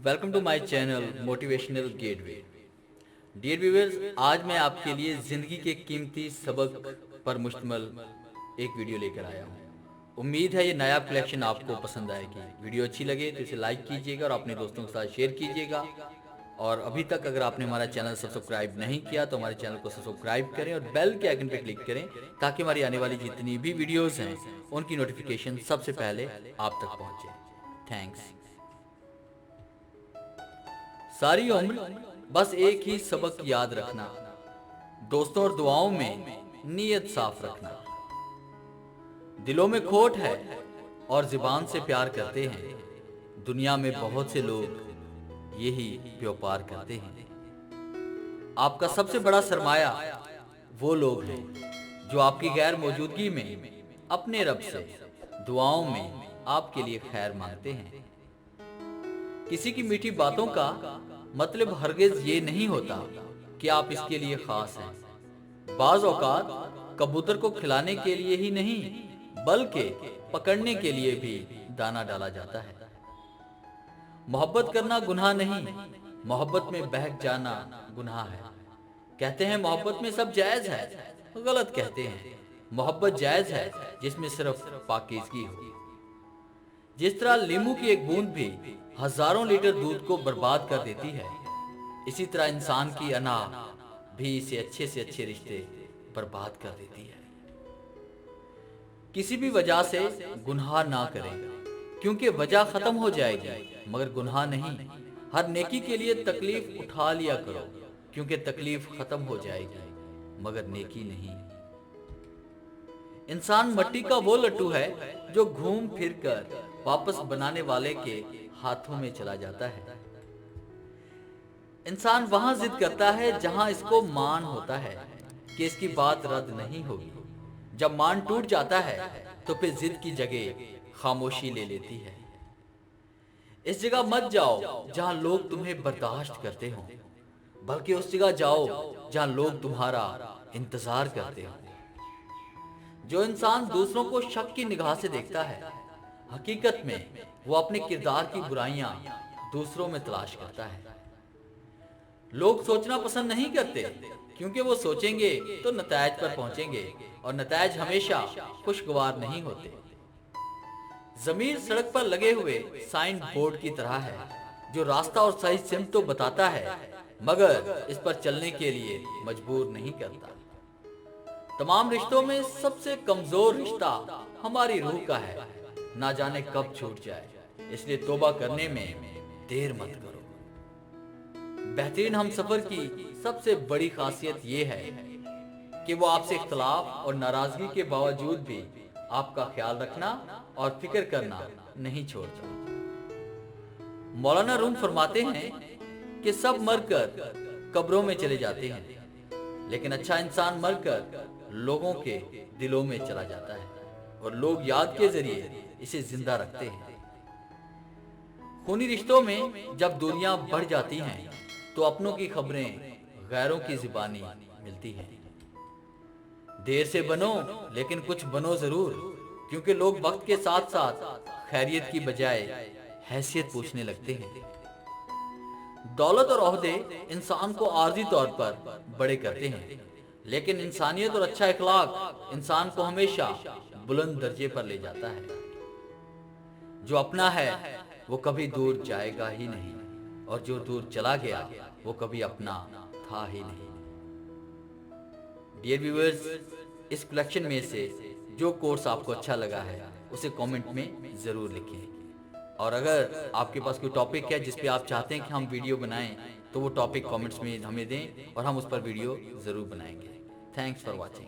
Welcome to my channel motivational gateway. Dear viewers, आज मैं आपके लिए ज़िंदगी के कीमती सबक पर मुश्तमिल एक वीडियो लेकर आया हूँ। उम्मीद है ये नया कलेक्शन आपको पसंद आएगी। वीडियो अच्छी लगे तो इसे लाइक कीजिएगा और अपने दोस्तों के साथ शेयर कीजिएगा। और अभी तक अगर आपने हमारा चैनल सब्सक्राइब नहीं किया तो हमारे चैनल को सब्सक्राइब करें और बेल के आइकन पर क्लिक करें ताकि हमारी आने वाली जितनी भी वीडियोस हैं उनकी नोटिफिकेशन सबसे पहले आप तक पहुंचे। थैंक्स। सारी उम्र बस एक ही सबक याद रखना, दोस्तों और दुआओं में नीयत साफ रखना। दिलों में खोट है और ज़ुबान से प्यार करते हैं, दुनिया में बहुत से लोग यही व्यापार करते हैं। आपका सबसे बड़ा सरमाया वो लोग हैं जो आपकी गैर मौजूदगी में अपने रब से दुआओं में आपके लिए खैर मांगते हैं। किसी की मीठी बातों का मतलब हरगिज ये नहीं होता कि आप इसके लिए खास हैं। बाज औकात कबूतर को खिलाने के लिए ही नहीं बल्कि पकड़ने के लिए भी दाना डाला जाता है। मोहब्बत करना गुनाह नहीं, मोहब्बत में बहक जाना गुनाह है। कहते हैं मोहब्बत में सब जायज है, गलत कहते हैं। मोहब्बत जायज है जिसमें सिर्फ पाकीज़गी हो। जिस तरह लीमू की एक बूंद भी हजारों लीटर दूध को बर्बाद कर देती है, इसी तरह इंसान की अना भी इसे अच्छे से अच्छे रिश्ते बर्बाद कर देती है। किसी भी वजह से गुनाह ना करें क्योंकि वजह खत्म हो जाएगी, मगर गुनाह नहीं। हर नेकी के लिए तकलीफ उठा लिया करो क्योंकि तकलीफ खत्म हो जाएगी, मगर नेकी नहीं। इंसान मिट्टी का वो लट्टू है जो घूम फिर कर वापस बनाने वाले के हाथों में चला जाता है। इंसान वहां जिद करता है जहां इसको मान होता है कि इसकी बात रद्द नहीं होगी। जब मान टूट जाता है तो फिर जिद की जगह खामोशी ले लेती है। इस जगह मत जाओ जहां लोग तुम्हें बर्दाश्त करते हो, बल्कि उस जगह जाओ जहां लोग तुम्हारा इंतजार करते हो। जो इंसान दूसरों को शक की निगाह से देखता है, हकीकत में वो अपने किरदार की बुराइयां दूसरों में तलाश करता है। लोग सोचना पसंद नहीं करते क्योंकि वो सोचेंगे तो नतायज पर पहुंचेंगे और नतायज हमेशा खुशगवार नहीं होते। जमीर सड़क पर लगे हुए साइन बोर्ड की तरह है जो रास्ता और सही सिमत तो बताता है मगर इस पर चलने के लिए मजबूर नहीं करता। तमाम रिश्तों में सबसे कमजोर रिश्ता हमारी रूह का है, ना जाने कब छूट जाए, इसलिए तौबा करने में देर मत करो। बेहतरीन हम सफर की सबसे बड़ी खासियत यह है कि वो आपसे इख्तलाफ और नाराजगी के बावजूद भी आपका ख्याल रखना और फिक्र करना नहीं छोड़ता। मौलाना रूम फरमाते हैं कि सब मरकर कब्रों में चले जाते हैं, लेकिन अच्छा इंसान मरकर लोगों के दिलों में चला जाता है और लोग याद के जरिए इसे जिंदा रखते हैं। खूनी रिश्तों में जब दूरियां बढ़ जाती हैं तो अपनों की खबरें गैरों की जुबानी मिलती हैं। देर से बनो लेकिन कुछ बनो जरूर, क्योंकि लोग वक्त के साथ साथ खैरियत की बजाय हैसियत पूछने लगते हैं। दौलत और ओहदे इंसान को आर्जी तौर पर बड़े करते हैं, लेकिन इंसानियत और अच्छा इखलाक इंसान को हमेशा बुलंद दर्जे पर ले जाता है। जो अपना है वो कभी दूर जाएगा ही नहीं और जो दूर चला गया वो कभी अपना था ही नहीं। डियर व्यूअर्स, इस कलेक्शन में से जो कोर्स आपको अच्छा लगा है उसे कमेंट में ज़रूर लिखें। और अगर आपके पास कोई टॉपिक है जिस पे आप चाहते हैं कि हम वीडियो बनाएं तो वो टॉपिक कमेंट्स में हमें दें और हम उस पर वीडियो ज़रूर बनाएंगे। Thanks for watching.